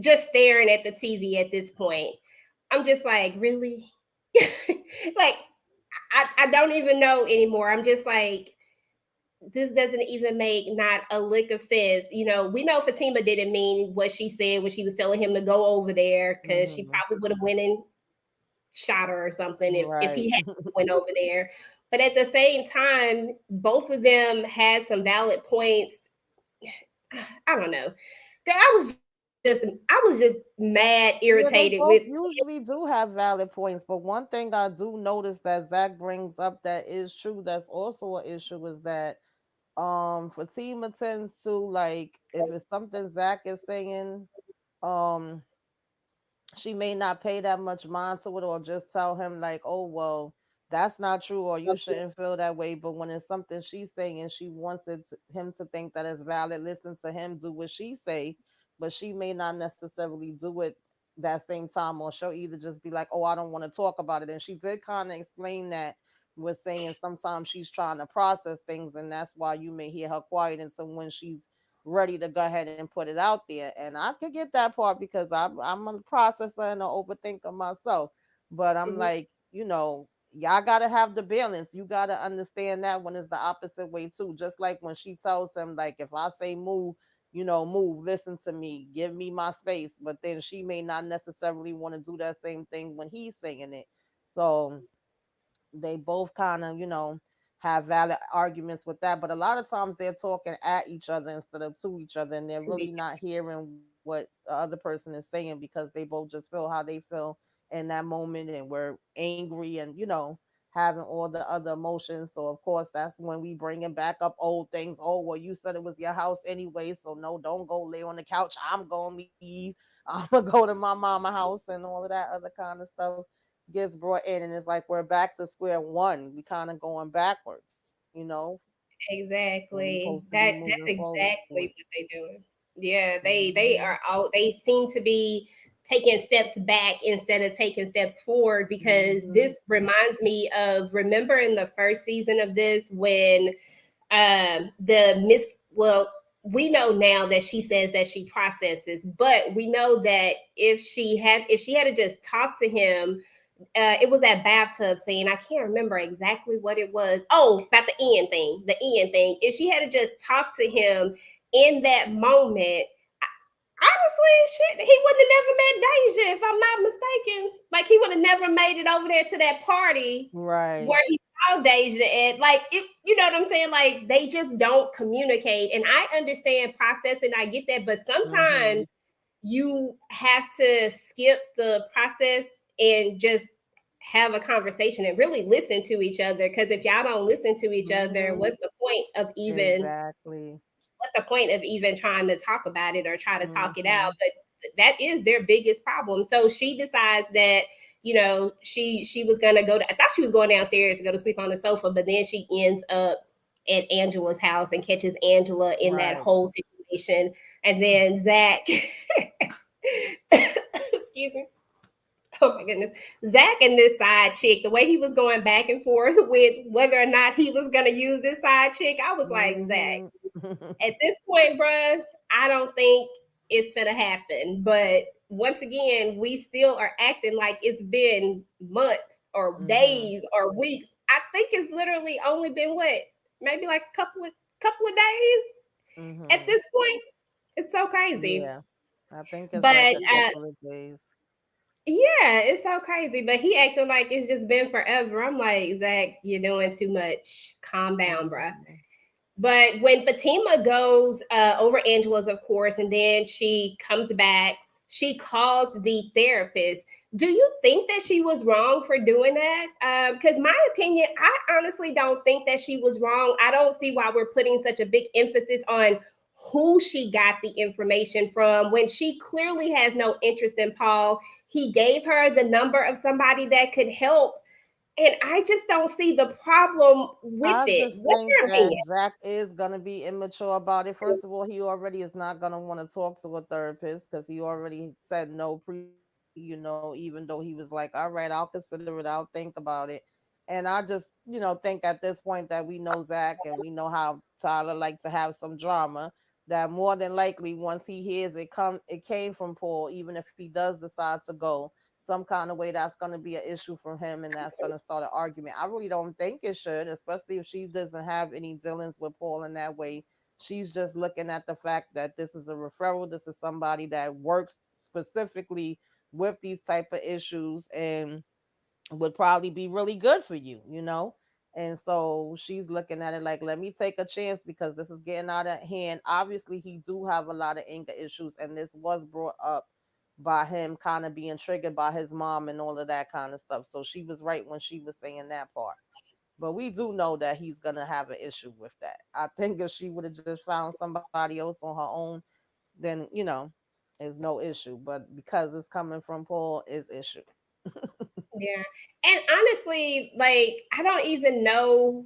just staring at the TV at this point. I'm just like, really? Like, I don't even know anymore. I'm just like, this doesn't even make not a lick of sense. You know, we know Fatima didn't mean what she said when she was telling him to go over there because she Mhm. probably would have went and shot her or something if Right. he had went over there. But at the same time, both of them had some valid points. I don't know. Girl, I was just mad, Yeah, they irritated both with. usually do have valid points, but one thing I do notice that Zach brings up that is true, that's also an issue, is that Fatima tends to, like, if it's something Zach is saying, um she may not pay that much mind to it, or just tell him like, oh well, that's not true, or you shouldn't feel that way. But when it's something she's saying and she wants him to think that it's valid, listen to him, do what she say, but she may not necessarily do it that same time, or she'll either just be like, oh, I don't want to talk about it. And she did kind of explain that, was saying sometimes she's trying to process things, and that's why you may hear her quiet until when she's ready to go ahead and put it out there. And I could get that part because I'm a processor and an overthinker myself. But I'm Mhm. like, y'all gotta have the balance. You gotta understand that when it's the opposite way too. Just like when she tells him, like, if I say move, move, listen to me, give me my space. But then she may not necessarily want to do that same thing when he's saying it. So they both kind of, have valid arguments with that. But a lot of times they're talking at each other instead of to each other, and they're To be really not hearing what the other person is saying because they both just feel how they feel in that moment, and we're angry and, having all the other emotions. So of course that's when we bringing back up old things. Oh well, you said it was your house anyway, so no, don't go lay on the couch. I'm gonna leave. I'm gonna go to my mama house, and all of that other kind of stuff gets brought in, and it's like we're back to square one. We kind of going backwards, when we exactly. supposed to be That's moving forward. exactly what they doing. Yeah, they Hmm. are all they seem to be taking steps back instead of taking steps forward because Hmm. this reminds me of, remember in the first season of this when the miss well, we know now that she says that she processes, but we know that if she had to just talk to him, it was that bathtub scene. I can't remember exactly what it was. Oh, about the Ian thing. The Ian thing. If she had to just talk to him in that moment, honestly, shit, he wouldn't have never met Deja, if I'm not mistaken. Like he would have never made it over there to that party Right. where he saw Deja at. Like it, you know what I'm saying? Like they just don't communicate. And I understand processing, I get that, but Hmm. sometimes you have to skip the process and just have a conversation and really listen to each other. Because if y'all don't listen to each other, Hmm. Exactly. what's the point of even trying to talk about it or try to talk it out? Hmm. But that is their biggest problem. So she decides that, she was gonna I thought she was going downstairs to go to sleep on the sofa, but then she ends up at Angela's house and catches Angela in that Right. whole situation. And then Zach excuse me. Oh my goodness. Zach and this side chick, the way he was going back and forth with whether or not he was gonna use this side chick, I was like, Zach, Hmm. at this point, bruh, I don't think it's gonna happen. But once again, we still are acting like it's been months or Hmm. days or weeks. I think it's literally only been what, maybe like a couple of days at Hmm. this point. It's so crazy. Yeah, I think it's like But a couple of days. yeah, it's so crazy. But he acting like it's just been forever. I'm like, Zach, you're doing too much. Calm down, bruh. Hmm. But when Fatima goes over Angela's, of course, and then she comes back, she calls the therapist. Do you think that she was wrong for doing that? Because my opinion, I honestly don't think that she was wrong. I don't see why we're putting such a big emphasis on who she got the information from when she clearly has no interest in Paul. He gave her the number of somebody that could help. And I just don't see the problem with I it. just What's think your that opinion? Zach is gonna be immature about it. First of all, he already is not gonna want to talk to a therapist because he already said no previously. Even though he was like, "All right, I'll consider it. I'll think about it." And I just, think at this point that we know Zach and we know how Tyler like to have some drama. That more than likely, once he hears it came from Paul. Even if he does decide to go, some kind of way that's going to be an issue for him and that's going to start an argument. I really don't think it should, especially if she doesn't have any dealings with Paul in that way. She's just looking at the fact that this is a referral. This is somebody that works specifically with these type of issues and would probably be really good for you. And so she's looking at it like, let me take a chance because this is getting out of hand. Obviously, he do have a lot of anger issues, and this was brought up by him kind of being triggered by his mom and all of that kind of stuff. So she was right when she was saying that part. But we do know that he's gonna have an issue with that. I think if she would have just found somebody else on her own, then is no issue. But because it's coming from Paul, is issue. Yeah. And honestly, like, I don't even know,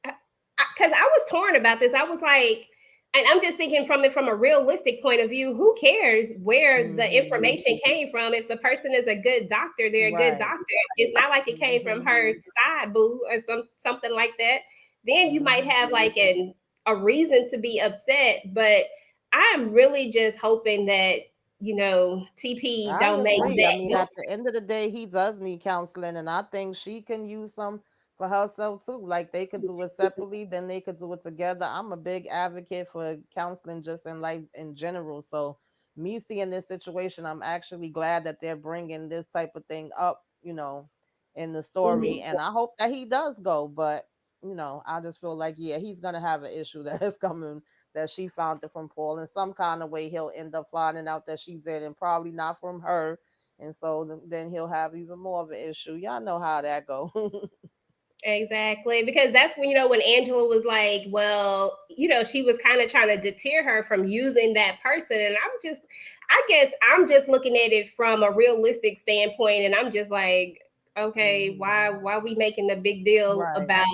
because I was torn about this. I was like, and I'm just thinking from it from a realistic point of view, who cares where the Hmm. information came from? If the person is a good doctor, they're a good Right. doctor. It's not like it came from Hmm. her side boo or something like that. Then you might Hmm. have like a reason to be upset. But I'm really just hoping that, TP I don't make agree. I mean, that. at the end of the day, he does need counseling, and I think she can use some for herself too. Like they could do it separately, then they could do it together. I'm a big advocate for counseling just in life in general. So, me seeing this situation, I'm actually glad that they're bringing this type of thing up, in the story, Mhm. and I hope that he does go. But I just feel like yeah, he's gonna have an issue that is coming that she found it from Paul. In some kind of way, he'll end up finding out that she did, and probably not from her. And so then he'll have even more of an issue. Y'all know how that go. Exactly, because that's when when Angela was like, well, she was kind of trying to deter her from using that person, and I guess I'm just looking at it from a realistic standpoint, and I'm just like, okay, why Hmm. why we making a big deal Right. about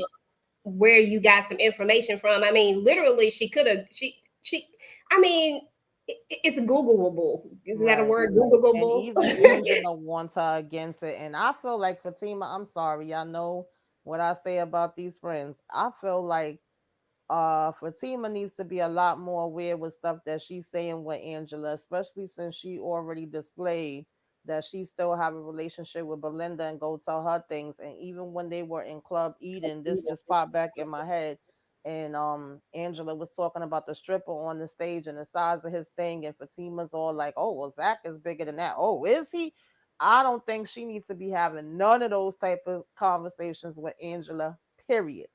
where you got some information from? I mean, literally, she could have she. I mean, it's Googleable. Is that a Right. word? And Googleable. even Angela wants her against it. And I feel like Fatima, I'm sorry, y'all know what I say about these friends. I feel like Fatima needs to be a lot more aware with stuff that she's saying with Angela, especially since she already displayed that she still have a relationship with Belinda and go tell her things. And even when they were in Club Eden, this just popped back in my head. And Angela was talking about the stripper on the stage and the size of his thing, and Fatima's all like, "Oh, well, Zach is bigger than that. Oh, is he?" I don't think she needs to be having none of those type of conversations with Angela. Period.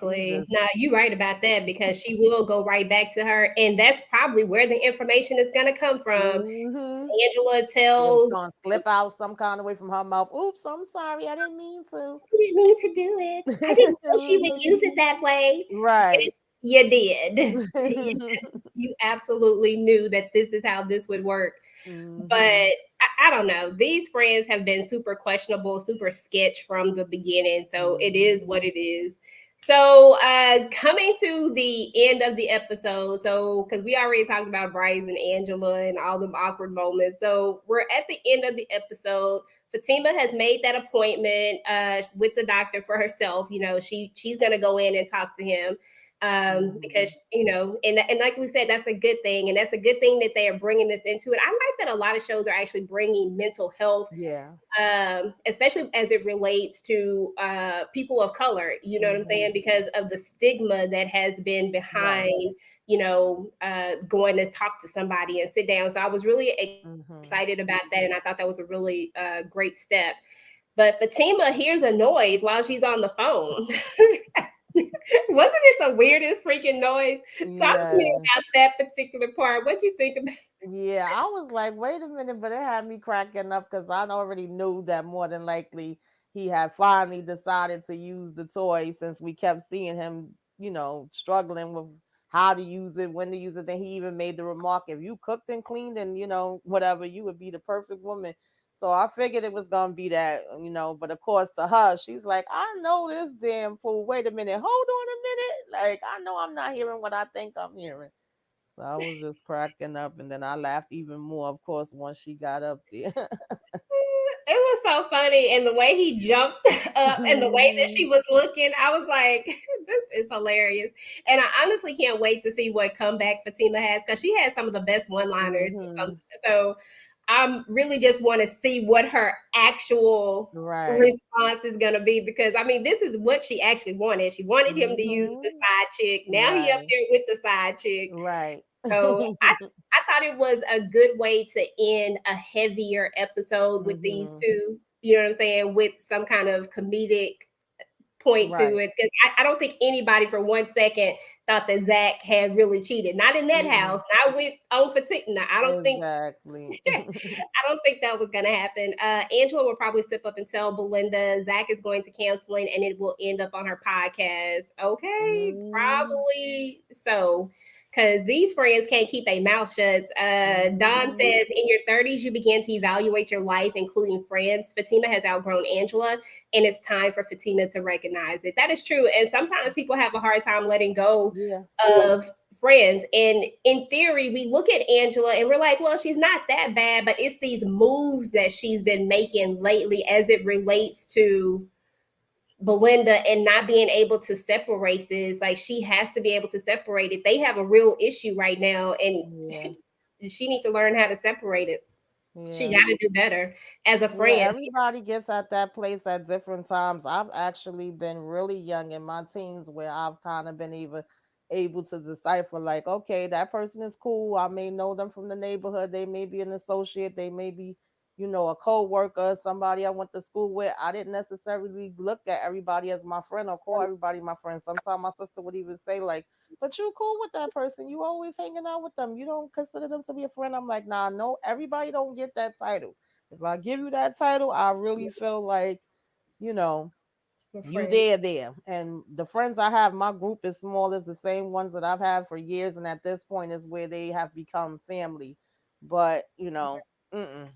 She Exactly. just Now you're right about that because she will go right back to her, and that's probably where the information is going to come from. hmm Angela She'll tells, gonna slip out some kind of way from her mouth. Oops, I'm sorry, I didn't mean to. "I didn't mean to do it. I didn't know she would Mhm. use it that way." Right. Yes, you did. Yes, you absolutely knew that this is how this would work. But Hmm. I don't know. These friends have been super questionable, super sketch from the beginning. So it is Hmm. what it is. So coming to the end of the episode, so because we already talked about Bryce and Angela and all them awkward moments. So we're at the end of the episode. Fatima has made that appointment with the doctor for herself. She's gonna go in and talk to him because Hmm. and like we said, that's a good thing, and that's a good thing that they are bringing this into it. I like that a lot of shows are actually bringing mental health, Yeah. especially as it relates to people of color. You know what I'm saying? Hmm. Because of the stigma that has been Right. behind going to talk to somebody and sit down. So I was really excited Hmm. about that, and I thought that was a really great step. But Fatima hears a noise while she's on the phone. Wasn't it the weirdest freaking noise? Talk to me Yeah. about that particular part. What do you think about? Yeah, I was like, wait a minute, but it had me cracking up because I already knew that more than likely he had finally decided to use the toy since we kept seeing him, struggling with how to use it, when to use it. Then he even made the remark, if you cooked and cleaned and, whatever, you would be the perfect woman. So I figured it was gonna be that, but of course to her, she's like, I know this damn fool. Wait a minute, hold on a minute. Like, I know I'm not hearing what I think I'm hearing. So I was just cracking up, and then I laughed even more, of course, once she got up there. It was so funny, and the way he jumped up and the way that she Mhm. was looking, I was like, "This is hilarious." And I honestly can't wait to see what comeback Fatima has because she has some of the best one-liners. Mhm. So I'm really just want to see what her actual Right. response is going to be because I mean, this is what she actually wanted. She wanted him to use the Mhm. side chick. Now he up Right. there with the side chick. Right. So I thought it was a good way to end a heavier episode with these Mhm. two. You know what I'm saying? With some kind of comedic point to Right. it. Because I don't think anybody for 1 second thought that Zach had really cheated. Not in that house. Mm-mm. Not with on Fatima. Exactly. I don't think that was going to happen. Angela will probably slip up and tell Belinda Zach is going to counseling and it will end up on her podcast. Okay, Mm, probably so. Because these friends can't keep their mouth shut. Don mhm. says, in your 30s, you begin to evaluate your life, including friends. Fatima has outgrown Angela, and it's time for Fatima to recognize it. That is true. And sometimes people have a hard time letting go Yeah. of friends. And in theory, we look at Angela and we're like, well, she's not that bad, but it's these moves that she's been making lately as it relates to Belinda and not being able to separate this. Like she has to be able to separate it. They have a real issue right now, and Yeah. she needs to learn how to separate it. She Yeah. got to do better as a Yeah, friend. everybody gets at that place at different times. I've actually been really young in my teens where I've kind of been able to decipher like, okay, that person is cool. I may know them from the neighborhood. They may be an associate. They may be, a co-worker, somebody I went to school with. I didn't necessarily look at everybody as my friend or call everybody my friend. Sometimes my sister would even say like, but you cool with that person. You always hanging out with them. You don't consider them to be a friend. I'm like, nah, no, everybody don't get that title. If I give you that title, I really feel like, you know, My you friend. there. And the friends I have, my group is small as the same ones that I've had for years. And at this point is where they have become family. But,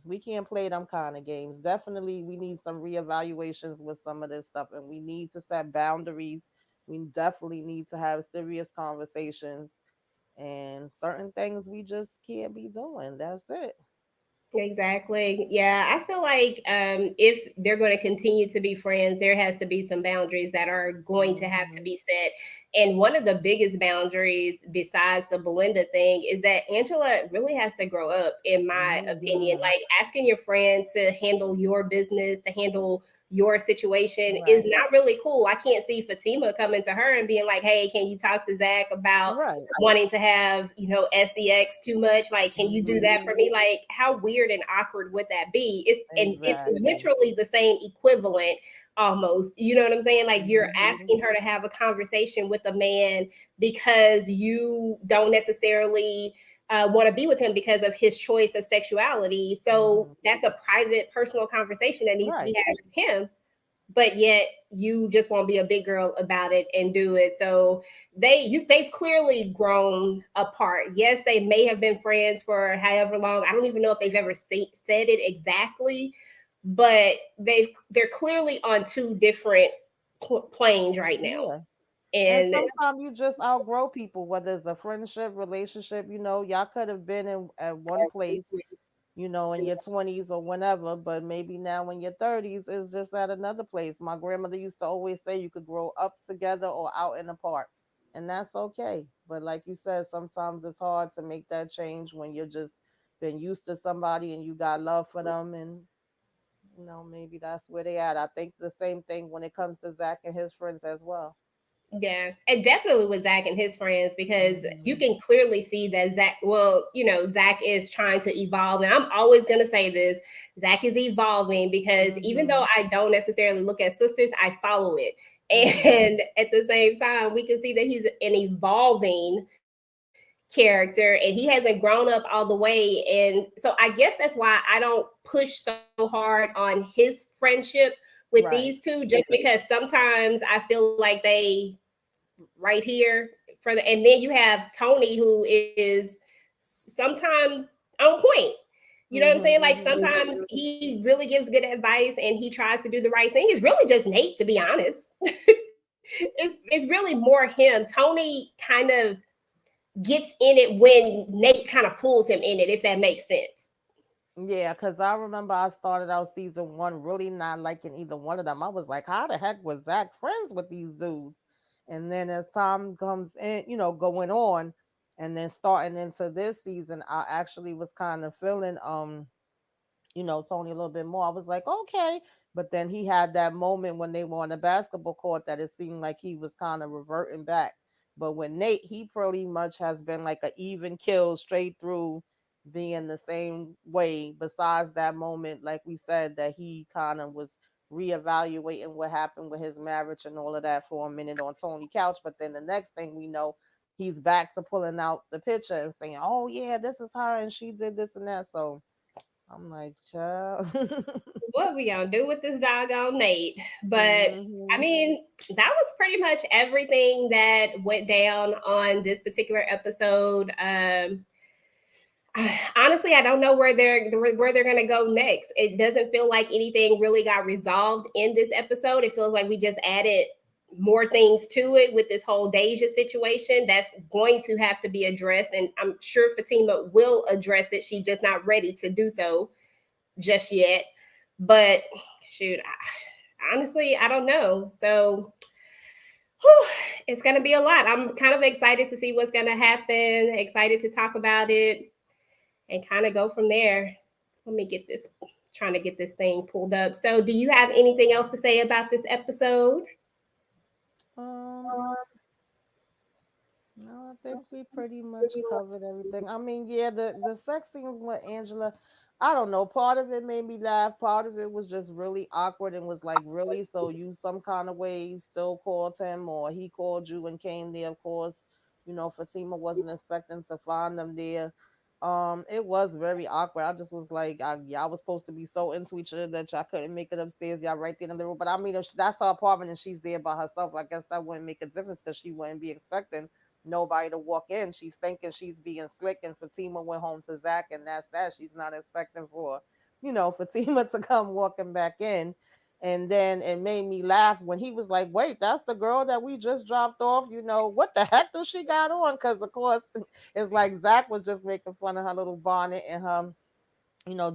we can't play them kind of games. Definitely, we need some reevaluations with some of this stuff. And we need to set boundaries. We definitely need to have serious conversations. And certain things we just can't be doing. That's it. Exactly. Yeah, I feel like if they're going to continue to be friends, there has to be some boundaries that are going to have to Hmm. be set. And one of the biggest boundaries, besides the Belinda thing, is that Angela really has to grow up, in my opinion. Hmm. Like asking your friend to handle your business, to handle your situation is Right. not really cool. I can't see Fatima coming to her and being like, hey, can you talk to Zach about Right. wanting to have, sex too much? Like, can you do that Hmm. for me? Like, how weird and awkward would that be? It's Exactly. literally the same equivalent almost. You know what I'm saying? Like you're Hmm. asking her to have a conversation with a man because you don't necessarily want to be with him because of his choice of sexuality. So Hmm. that's a private, personal conversation that needs to be Right. had with him, but yet you just won't be a big girl about it and do it. So they've clearly grown apart. Yes, they may have been friends for however long. I don't even know if they've ever said it exactly, but they're clearly on two different planes right now. Yeah. And And sometimes you just outgrow people, whether it's a friendship, relationship, y'all could have been at one place, in your 20s or whenever, but maybe now in your 30s is just at another place. My grandmother used to always say you could grow up together or out and apart, and that's okay. But like you said, sometimes it's hard to make that change when you're just been used to somebody and you got love for them, and maybe that's where they at. I think the same thing when it comes to Zach and his friends as well. yeah, and definitely with Zach and his friends, because you Hmm. can clearly see that Zach, well, Zach is trying to evolve. And I'm always going to say this: Zach is evolving because even though Hmm. I don't necessarily look at sisters, I follow it. Hmm. And at the same time, we can see that he's an evolving character and he hasn't grown up all the way. And so I guess that's why I don't push so hard on his friendship with these Right. two, just because sometimes I feel like they right here for and then you have Tony, who is sometimes on point. You know what I'm saying? Like Mhm. sometimes he really gives good advice and he tries to do the right thing. It's really just Nate, to be honest. It's really more him. Tony kind of gets in it when Nate kind of pulls him in it, if that makes sense. Yeah, because I remember I started out season one really not liking either one of them. I was like, how the heck was Zach friends with these dudes? And then as time comes in, going on, and then starting into this season, I actually was kind of feeling Tony a little bit more. I was like, okay. But then he had that moment when they were on the basketball court that it seemed like he was kind of reverting back. But with Nate, he pretty much has been like an even kill straight through, being the same way. Besides that moment, like we said, that he kind of was reevaluating what happened with his marriage and all of that for a minute on Tony couch. But then the next thing we know, he's back to pulling out the picture and saying, oh yeah, this is her and she did this and that. So I'm like, child. What we gonna do with this doggone Nate? But I hmm mean, that was pretty much everything that went down on this particular episode. Honestly, I don't know where they're gonna go next. It doesn't feel like anything really got resolved in this episode. It feels like we just added more things to it with this whole Deja situation. That's going to have to be addressed, and I'm sure Fatima will address it. She's just not ready to do so just yet. But shoot, honestly, I don't know. So whew, it's going to be a lot. I'm kind of excited to see what's going to happen, excited to talk about it and kind of go from there. Let me get this, trying to get this thing pulled up. So, do you have anything else to say about this episode? Um, no, I think we pretty much covered everything. I mean, yeah, the sex scenes with Angela, I don't know. Part of it made me laugh. Part of it was just really awkward and was like, really? So you some kind of way still called him, or he called you and came there? Of course, Fatima wasn't expecting to find them there. It was very awkward. I just was like, y'all was supposed to be so into each other that y'all couldn't make it upstairs. Y'all right there in the room. But I mean, if that's her apartment and she's there by herself, I guess that wouldn't make a difference because she wouldn't be expecting nobody to walk in. She's thinking she's being slick, and Fatima went home to Zach, and that's that. She's not expecting for, Fatima to come walking back in. And then it made me laugh when he was like, wait, that's the girl that we just dropped off. What the heck does she got on? Because, of course, it's like Zach was just making fun of her little bonnet and her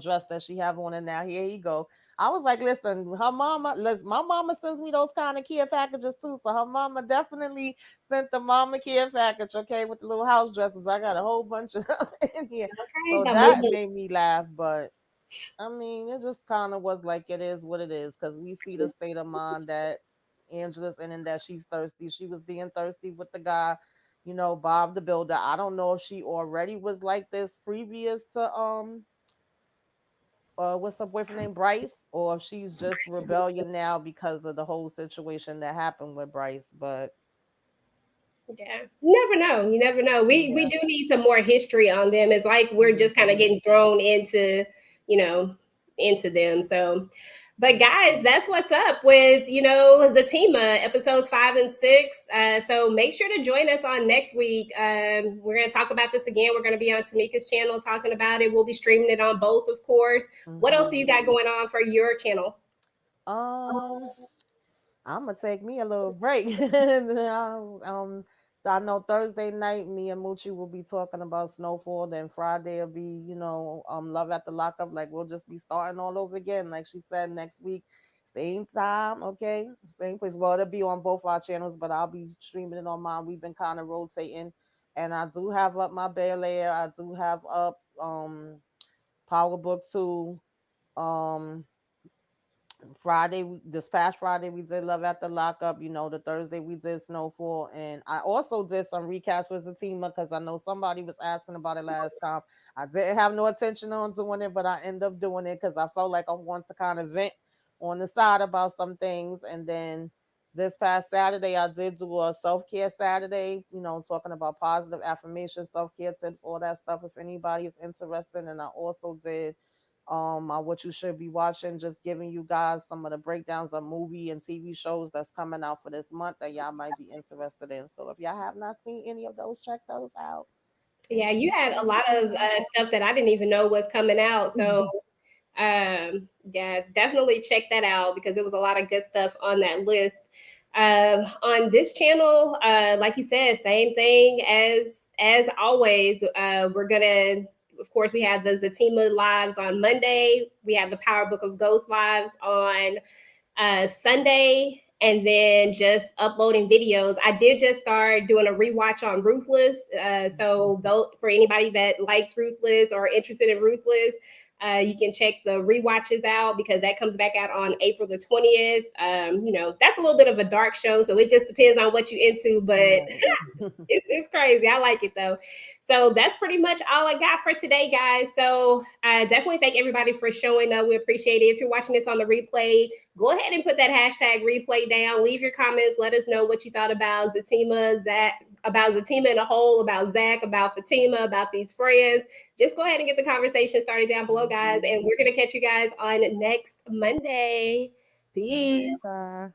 dress that she have on, and now here you go. I was like, listen, my mama sends me those kind of care packages too. So her mama definitely sent the mama care package, okay, with the little house dresses. I got a whole bunch of them in here. Okay, So the that movie. made me laugh, but I mean, it just kind of was like it is what it is, because we see the state of mind that Angela's in and that she's thirsty. She was being thirsty with the guy, Bob the Builder. I don't know if she already was like this previous to what's her boyfriend named Bryce, or if she's just rebellion now because of the whole situation that happened with Bryce. But Yeah, you never know. You never know. We yeah. do need some more history on them. It's like we're just kind of hmm getting thrown into, you know, into them. So, but guys, that's what's up with Zatima episodes 5 and 6. So make sure to join us on next week. We're gonna talk about this again. We're gonna be on Tamika's channel talking about it. We'll be streaming it on both, of course. What else do you hmm got going on for your channel? Um, I'm gonna take me a little break. I know Thursday night, me and Moochie will be talking about Snowfall. Then Friday will be, Love at the Lockup. Like we'll just be starting all over again. Like she said, next week, same time, okay, same place. Well, it'll be on both our channels, but I'll be streaming it on mine. We've been kind of rotating, and I do have up my Bel Air. I do have up Power Book 2. Um, this past Friday, we did Love at the Lockup. The Thursday we did Snowfall, and I also did some recaps with Zatima because I know somebody was asking about it last time. I didn't have no intention on doing it, but I ended up doing it because I felt like I wanted to kind of vent on the side about some things. And then this past Saturday, I did do a self care Saturday. Talking about positive affirmations, self care tips, all that stuff. If anybody is interested, and I also did what you should be watching, just giving you guys some of the breakdowns of movie and TV shows that's coming out for this month that y'all might be interested in. So if y'all have not seen any of those, check those out. Yeah, you had a lot of stuff that I didn't even know was coming out. So yeah, definitely check that out because there was a lot of good stuff on that list. On this channel, like you said, same thing as always. We're gonna, of course, we have the Zatima lives on Monday. We have the Power Book of Ghosts lives on Sunday, and then just uploading videos. I did just start doing a rewatch on Ruthless. So though, for anybody that likes Ruthless or interested in Ruthless, you can check the rewatches out because that comes back out on April the 20th. That's a little bit of a dark show, so it just depends on what you're into. But Right. it's crazy. I like it though. So that's pretty much all I got for today, guys. So I definitely thank everybody for showing up. We appreciate it. If you're watching this on the replay, go ahead and put that hashtag replay down. Leave your comments. Let us know what you thought about Zatima, Zach, about Zatima in a whole, about Zach, about Fatima, about these friends. Just go ahead and get the conversation started down below, guys. And we're gonna catch you guys on next Monday. Peace. Bye.